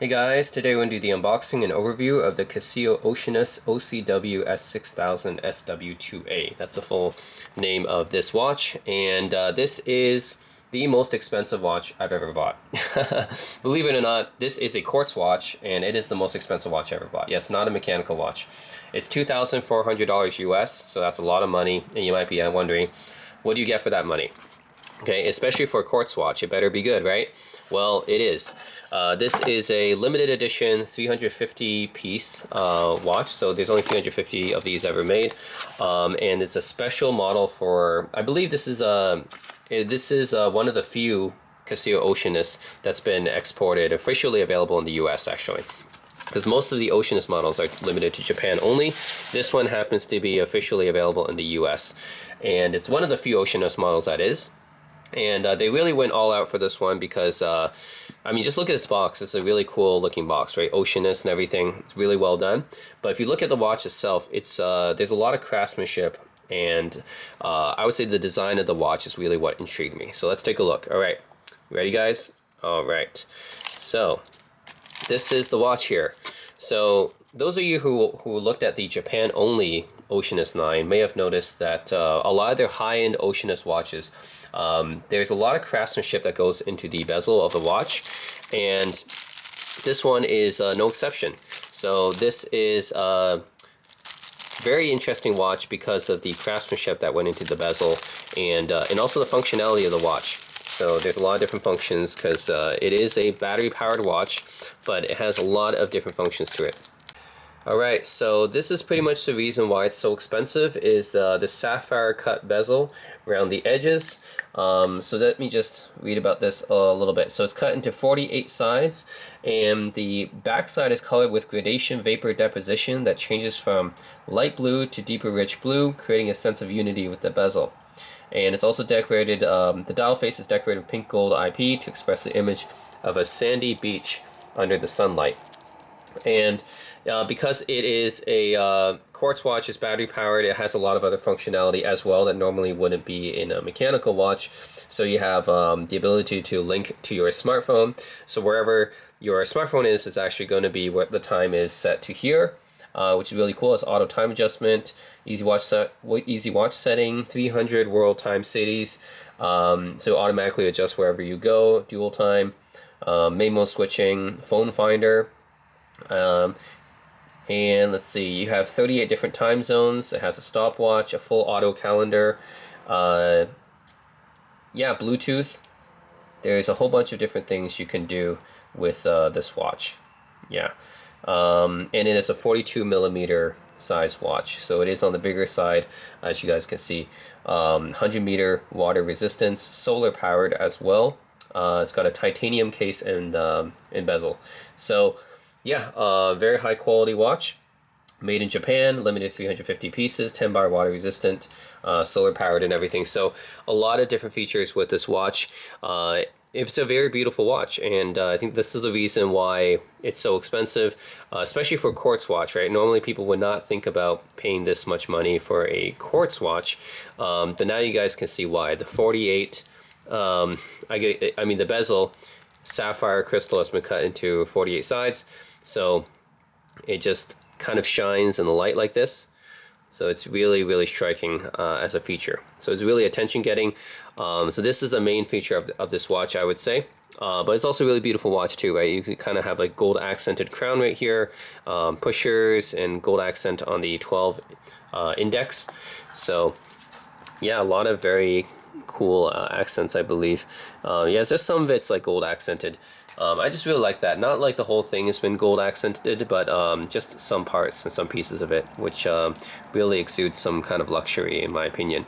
Hey guys, today we're going to do the unboxing and overview of the Casio Oceanus OCW-S6000SW-2A. That's the full name of this watch, and this is the most expensive watch I've ever bought. Believe it or not, this is a quartz watch, and it is the most expensive watch I ever bought. Yes, not a mechanical watch. It's $2,400 US, so that's a lot of money, and you might be wondering, what do you get for that money? Okay, especially for a quartz watch, it better be good, right? Well, it is. This is a limited edition 350 piece watch, so there's only 350 of these ever made, and it's a special model for, I believe this is one of the few Casio Oceanus that's been exported, officially available in the US actually. Because most of the Oceanus models are limited to Japan only. This one happens to be officially available in the US, and it's one of the few Oceanus models that is. And they really went all out for this one because, I mean, just look at this box. It's a really cool looking box, right? Oceanus and everything. It's really well done. But if you look at the watch itself, it's there's a lot of craftsmanship, and I would say the design of the watch is really what intrigued me. So let's take a look. All right, ready, guys? All right. So this is the watch here. So those of you who looked at the Japan only Oceanus 9 may have noticed that a lot of their high-end Oceanus watches, there's a lot of craftsmanship that goes into the bezel of the watch, and this one is no exception. So this is a very interesting watch because of the craftsmanship that went into the bezel, and also the functionality of the watch. So there's a lot of different functions because it is a battery-powered watch, but it has a lot of different functions to it. Alright, so this is pretty much the reason why it's so expensive, is the sapphire cut bezel around the edges. So let me just read about this a little bit. So it's cut into 48 sides, and the back side is colored with gradation vapor deposition that changes from light blue to deeper rich blue, creating a sense of unity with the bezel. And it's also decorated, the dial face is decorated with pink gold IP to express the image of a sandy beach under the sunlight. And because it is a quartz watch, it's battery powered, it has a lot of other functionality as well that normally wouldn't be in a mechanical watch. So you have the ability to link to your smartphone. So wherever your smartphone is, it's actually going to be what the time is set to here, which is really cool. It's auto time adjustment, easy watch setting, 300 world time cities, so automatically adjust wherever you go, dual time, main mode switching, phone finder. And let's see, you have 38 different time zones. It has a stopwatch, a full auto calendar, yeah, Bluetooth. There's a whole bunch of different things you can do with this watch. Yeah, and it is a 42 millimeter size watch, so it is on the bigger side, as you guys can see. 100-meter water resistance, solar powered as well. It's got a titanium case and bezel. So yeah, very high quality watch, made in Japan, limited 350 pieces, 10-bar water resistant, solar powered and everything. So a lot of different features with this watch. It's a very beautiful watch, and I think this is the reason why it's so expensive, especially for a quartz watch, right? Normally people would not think about paying this much money for a quartz watch, but now you guys can see why. The 48, I mean the bezel, sapphire crystal has been cut into 48 sides, so it just kind of shines in the light like this. So it's really, really striking as a feature. So it's really attention getting. So this is the main feature of this watch, I would say. But it's also a really beautiful watch too, right? You can kind of have like gold accented crown right here, pushers, and gold accent on the 12 index. So yeah, a lot of very cool accents, I believe. Yeah, there's some of it's like gold accented. I just really like that. Not like the whole thing has been gold accented, but just some parts and some pieces of it, which really exudes some kind of luxury, in my opinion.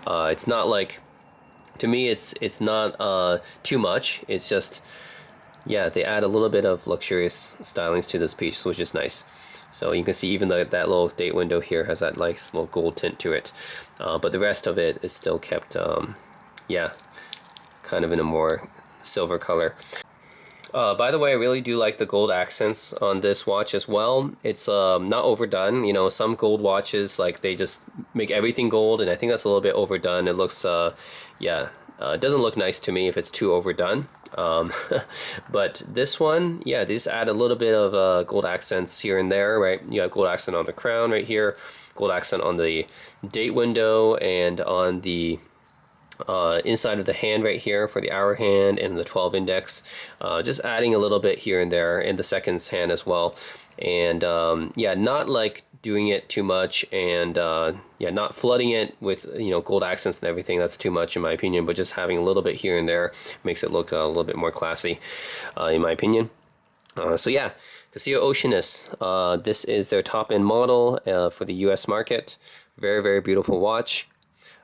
It's not like, to me, it's not too much. It's just, yeah, they add a little bit of luxurious stylings to this piece, which is nice. So you can see even that little date window here has that nice little gold tint to it. But the rest of it is still kept, yeah, kind of in a more silver color. By the way, I really do like the gold accents on this watch as well. It's not overdone. You know, some gold watches, like, they just make everything gold, and I think that's a little bit overdone. It looks, yeah, it doesn't look nice to me if it's too overdone. But this one, yeah, they just add a little bit of gold accents here and there, right? You got gold accent on the crown right here, gold accent on the date window, and on the inside of the hand right here for the hour hand and the 12 index. Just adding a little bit here and there, in the seconds hand as well. And yeah, not like doing it too much, and yeah, not flooding it with, you know, gold accents and everything. That's too much in my opinion, but just having a little bit here and there makes it look a little bit more classy in my opinion. So yeah, Casio Oceanus, this is their top end model for the US market. Very, very beautiful watch.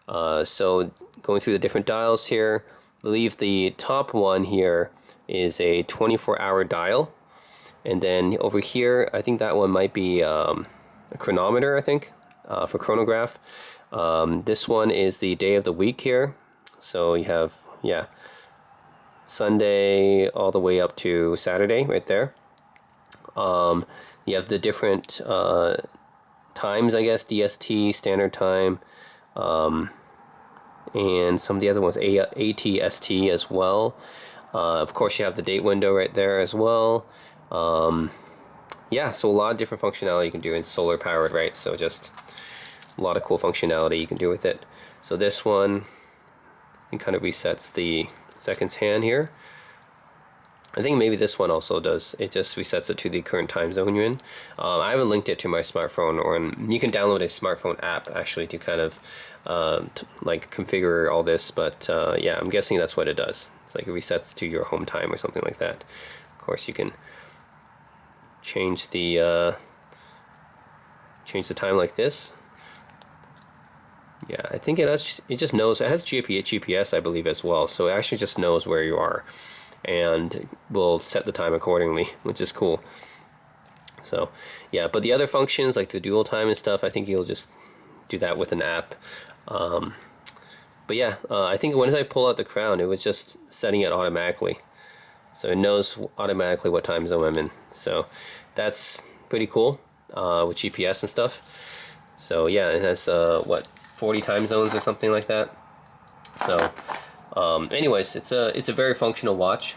So going through the different dials here, I believe the top one here is a 24-hour dial. And then over here, I think that one might be a chronometer, I think, for chronograph. This one is the day of the week here. So you have, yeah, Sunday all the way up to Saturday right there. You have the different times, I guess, DST, standard time, and some of the other ones, ATST as well. Of course, you have the date window right there as well. Yeah, so a lot of different functionality you can do, in solar powered, right? So just a lot of cool functionality you can do with it. So this one, it kind of resets the seconds hand here. I think maybe this one also does. It just resets it to the current time zone you're in. I haven't linked it to my smartphone, or you can download a smartphone app actually to kind of like configure all this. But yeah, I'm guessing that's what it does. It's like it resets to your home time or something like that. Of course, you can change the time like this. Yeah, I think it just knows. It has GPS, I believe, as well. So it actually just knows where you are, and will set the time accordingly, which is cool. So yeah, but the other functions like the dual time and stuff, I think you'll just do that with an app. But yeah, I think when I pull out the crown, it was just setting it automatically, so it knows automatically what time zone I'm in. So that's pretty cool with GPS and stuff. So yeah, it has what, 40 time zones or something like that. So anyways, it's a very functional watch.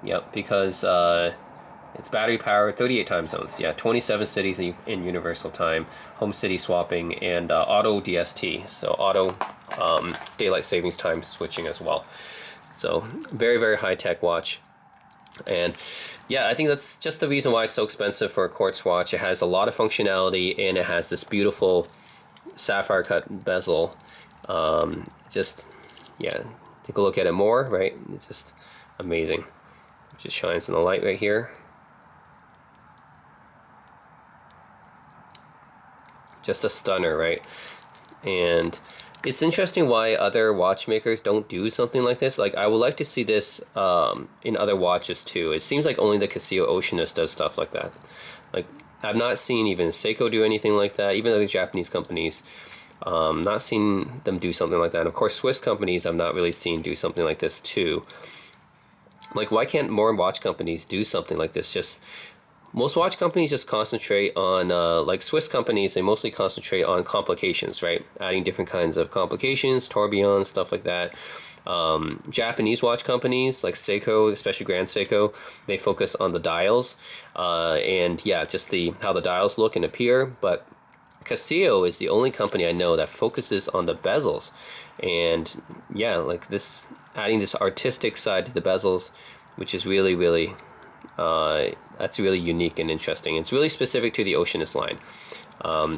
Yep, because it's battery powered, 38 time zones. Yeah, 27 cities in universal time, home city swapping, and auto DST, so auto daylight savings time switching as well. So very, very high tech watch. And yeah, I think that's just the reason why it's so expensive for a quartz watch. It has a lot of functionality, and it has this beautiful sapphire cut bezel. Just, yeah, take a look at it more, right? It's just amazing. It just shines in the light right here. Just a stunner, right? And it's interesting why other watchmakers don't do something like this. Like, I would like to see this in other watches too. It seems like only the Casio Oceanus does stuff like that. Like, I've not seen even Seiko do anything like that. Even other Japanese companies, not seen them do something like that. And of course, Swiss companies I've not really seen do something like this too. Like, why can't more watch companies do something like this? Just most watch companies just concentrate on, like Swiss companies, they mostly concentrate on complications, right? Adding different kinds of complications, tourbillons, stuff like that. Japanese watch companies like Seiko, especially Grand Seiko, they focus on the dials, and yeah, just how the dials look and appear. But Casio is the only company I know that focuses on the bezels, and yeah, like this, adding this artistic side to the bezels, which is really, really that's really unique and interesting. It's really specific to the Oceanus line.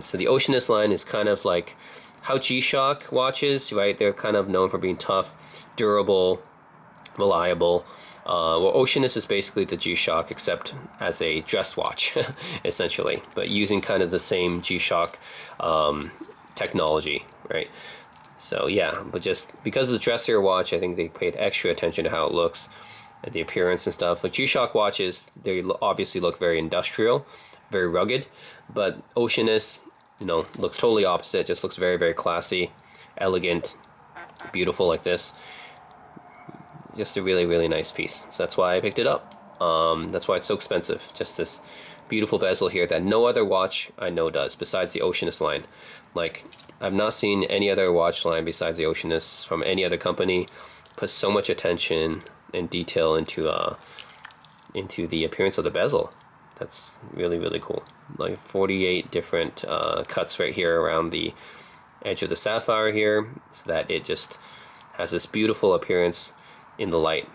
So the Oceanus line is kind of like how G-Shock watches, right? They're kind of known for being tough, durable, reliable. Well, Oceanus is basically the G-Shock, except as a dress watch, essentially, but using kind of the same G-Shock technology, right? So yeah, but just because it's a dressier watch, I think they paid extra attention to how it looks, the appearance and stuff. Like G-Shock watches, they obviously look very industrial, very rugged, but Oceanus, you know, looks totally opposite. Just looks very, very classy, elegant, beautiful like this. Just a really, really nice piece. So that's why I picked it up. That's why it's so expensive. Just this beautiful bezel here that no other watch I know does besides the Oceanus line. Like, I've not seen any other watch line besides the Oceanus from any other company put so much attention and detail into the appearance of the bezel. That's really, really cool. Like 48 different cuts right here around the edge of the sapphire here, so that it just has this beautiful appearance in the light.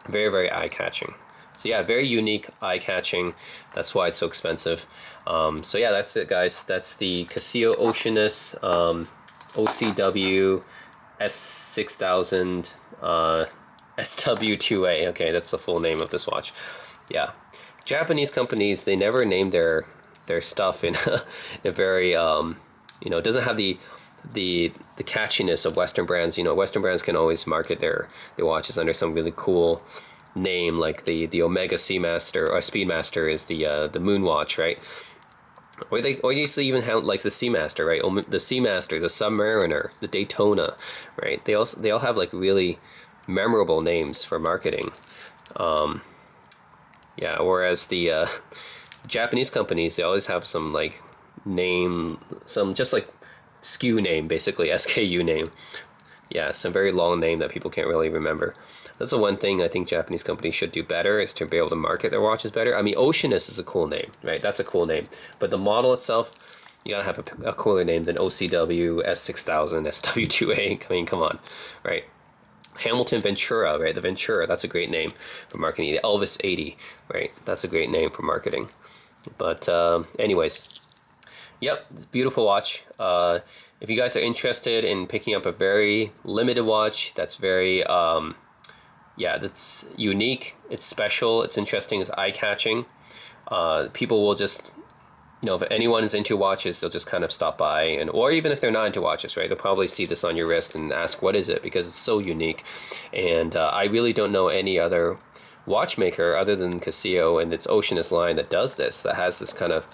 Very, very eye-catching. So yeah, very unique, eye-catching. That's why it's so expensive. So yeah, that's it, guys. That's the Casio Oceanus OCW-S6000SW-2A. Okay, that's the full name of this watch. Yeah, Japanese companies, they never name their stuff in a very you know, it doesn't have the catchiness of Western brands. You know, Western brands can always market their watches under some really cool name, like the Omega Seamaster or Speedmaster is the moon watch, right? Or they usually even have like the Seamaster, right? The Seamaster, the Submariner, the Daytona, right? They all have like really memorable names for marketing. Yeah, whereas the Japanese companies, they always have some like name, some just like SKU name, basically SKU name. Yeah, some very long name that people can't really remember. That's the one thing I think Japanese companies should do better, is to be able to market their watches better. I mean, Oceanus is a cool name, right? That's a cool name. But the model itself, you gotta have a cooler name than OCW-S6000SW-2A. I mean, come on, right? Hamilton Ventura, right? The Ventura, that's a great name for marketing. The Elvis 80, right? That's a great name for marketing. But anyways, yep, beautiful watch. If you guys are interested in picking up a very limited watch that's very yeah, that's unique, it's special, it's interesting, it's eye-catching, people will just, you know, if anyone is into watches, they'll just kind of stop by, and or even if they're not into watches, right, they'll probably see this on your wrist and ask what is it, because it's so unique. And I really don't know any other watchmaker other than Casio and its Oceanus line that does this, that has this kind of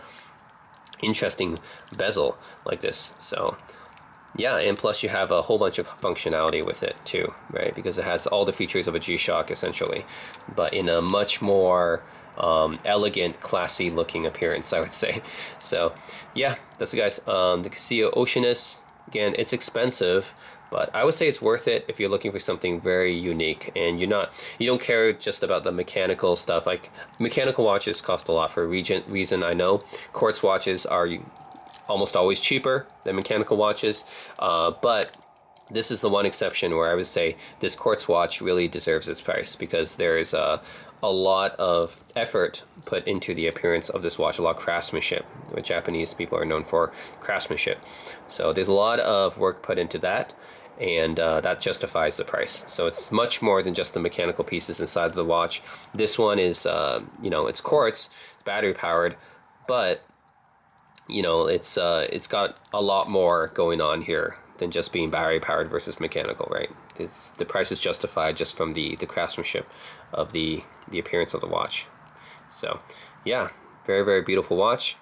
interesting bezel like this. So yeah, and plus you have a whole bunch of functionality with it too, right? Because it has all the features of a G-Shock essentially, but in a much more elegant, classy looking appearance, I would say. So yeah, that's it, guys. The Casio Oceanus, again, it's expensive, but I would say it's worth it if you're looking for something very unique and you don't care just about the mechanical stuff. Like mechanical watches cost a lot for a reason, I know. Quartz watches are almost always cheaper than mechanical watches, but this is the one exception where I would say this quartz watch really deserves its price, because there is a lot of effort put into the appearance of this watch, a lot of craftsmanship. What Japanese people are known for, craftsmanship. So there's a lot of work put into that, and that justifies the price. So it's much more than just the mechanical pieces inside of the watch. This one is, you know, it's quartz, battery powered, but you know, it's got a lot more going on here than just being battery powered versus mechanical, right? The price is justified just from the craftsmanship of the appearance of the watch. So yeah, very, very beautiful watch.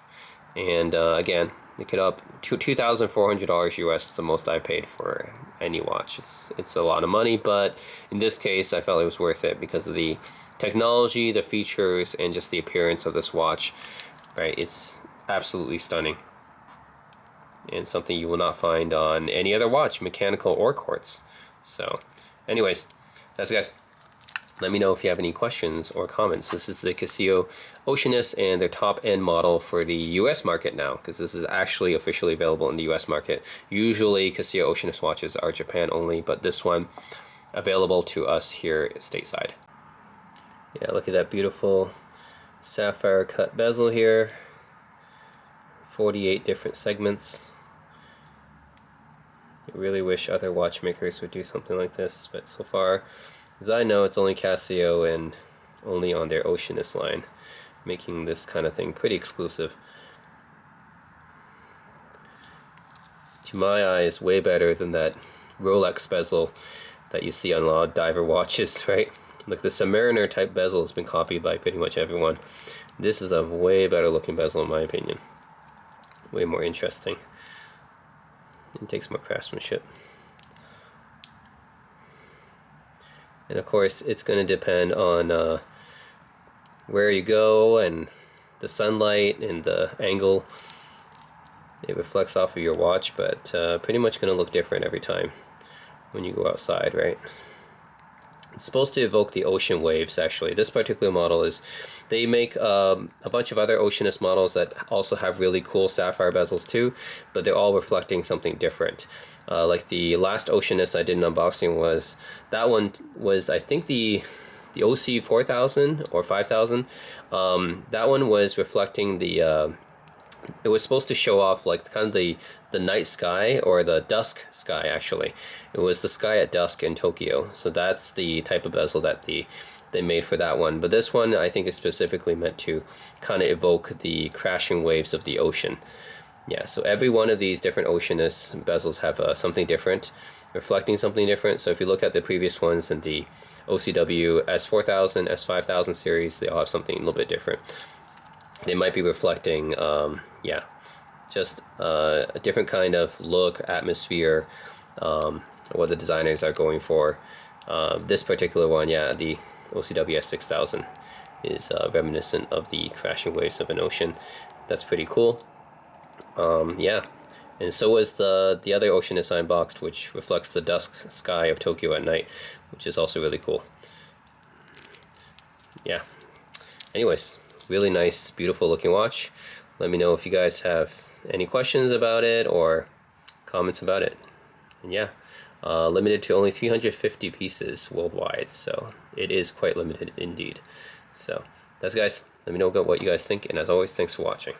And again, look it up, $2,400 US is the most I paid for any watch. It's a lot of money, but in this case I felt it was worth it because of the technology, the features, and just the appearance of this watch, right? It's absolutely stunning, and something you will not find on any other watch, mechanical or quartz. So anyways, that's it, guys. Let me know if you have any questions or comments. This is the Casio Oceanus and their top end model for the US market now, because this is actually officially available in the US market. Usually Casio Oceanus watches are Japan only, but this one available to us here stateside. Yeah, look at that beautiful sapphire cut bezel here. 48 different segments. I really wish other watchmakers would do something like this, but so far, as I know, it's only Casio and only on their Oceanus line, making this kind of thing pretty exclusive. To my eyes, way better than that Rolex bezel that you see on a lot of diver watches, right? Like the Submariner type bezel has been copied by pretty much everyone. This is a way better looking bezel in my opinion. Way more interesting. It takes more craftsmanship. And of course, it's going to depend on where you go and the sunlight and the angle it reflects off of your watch, but pretty much going to look different every time when you go outside, right? It's supposed to evoke the ocean waves, actually. This particular model is, they make a bunch of other Oceanus models that also have really cool sapphire bezels too, but they're all reflecting something different. Like the last Oceanus I did an unboxing was, that one was, I think the OC 4000 or 5000. That one was reflecting the, it was supposed to show off like kind of the night sky, or the dusk sky actually. It was the sky at dusk in Tokyo. So that's the type of bezel that they made for that one. But this one I think is specifically meant to kind of evoke the crashing waves of the ocean. Yeah, so every one of these different Oceanus bezels have something different, reflecting something different. So if you look at the previous ones and the OCW S4000, S5000 series, they all have something a little bit different. They might be reflecting, yeah, just a different kind of look, atmosphere, what the designers are going for. This particular one, yeah, the OCW-S6000 is reminiscent of the crashing waves of an ocean. That's pretty cool. Yeah, and so is the other Oceanus I unboxed, which reflects the dusk sky of Tokyo at night, which is also really cool. Yeah. Anyways, really nice, beautiful looking watch. Let me know if you guys have any questions about it or comments about it. And yeah, limited to only 350 pieces worldwide, so it is quite limited indeed. So that's, guys. Let me know what you guys think, and as always, thanks for watching.